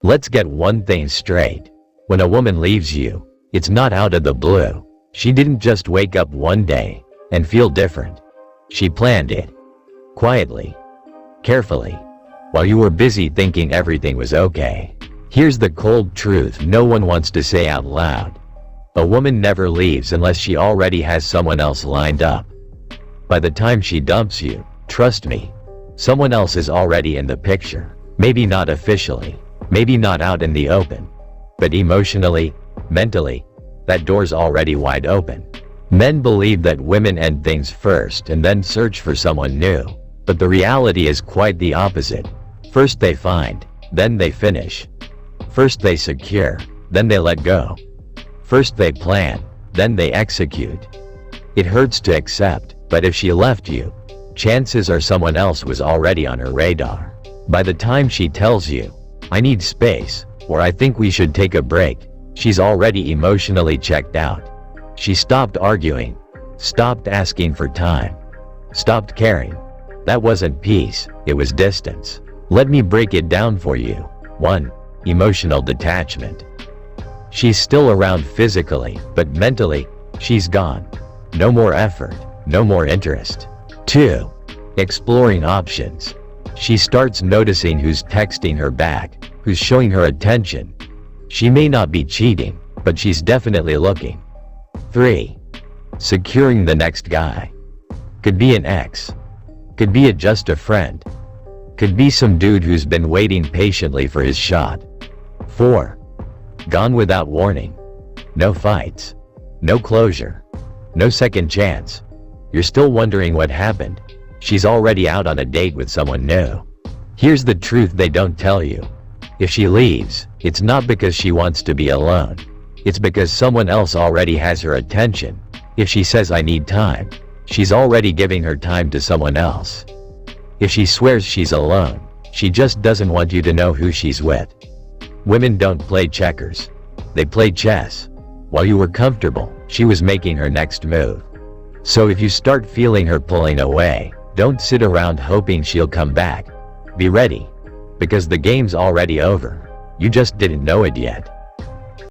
Let's get one thing straight. When a woman leaves you, it's not out of the blue. She didn't just wake up one day and feel different. She planned it. Quietly. Carefully. While you were busy thinking everything was okay. Here's the cold truth no one wants to say out loud. A woman never leaves unless she already has someone else lined up. By the time she dumps you, trust me, someone else is already in the picture. Maybe not officially, maybe not out in the open, but emotionally, mentally, that door's already wide open. Men believe that women end things first and then search for someone new, but the reality is quite the opposite. First they find, then they finish. First they secure, then they let go. First they plan, then they execute. It hurts to accept, but if she left you, chances are someone else was already on her radar. By the time she tells you, "I need space," or "I think we should take a break," she's already emotionally checked out. She stopped arguing, stopped asking for time, stopped caring. That wasn't peace, it was distance. Let me break it down for you. 1. Emotional detachment. She's still around physically, but mentally, she's gone. No more effort, no more interest. 2. Exploring options. She starts noticing who's texting her back, who's showing her attention. She may not be cheating, but she's definitely looking. 3. Securing the next guy. Could be an ex. Could be just a friend. Could be some dude who's been waiting patiently for his shot. 4. Gone without warning. No fights. No closure. No second chance. You're still wondering what happened. She's already out on a date with someone new. Here's the truth they don't tell you. If she leaves, it's not because she wants to be alone. It's because someone else already has her attention. If she says "I need time," she's already giving her time to someone else. If she swears she's alone, she just doesn't want you to know who she's with. Women don't play checkers. They play chess. While you were comfortable, she was making her next move. So if you start feeling her pulling away, don't sit around hoping she'll come back. Be ready. Because the game's already over. You just didn't know it yet.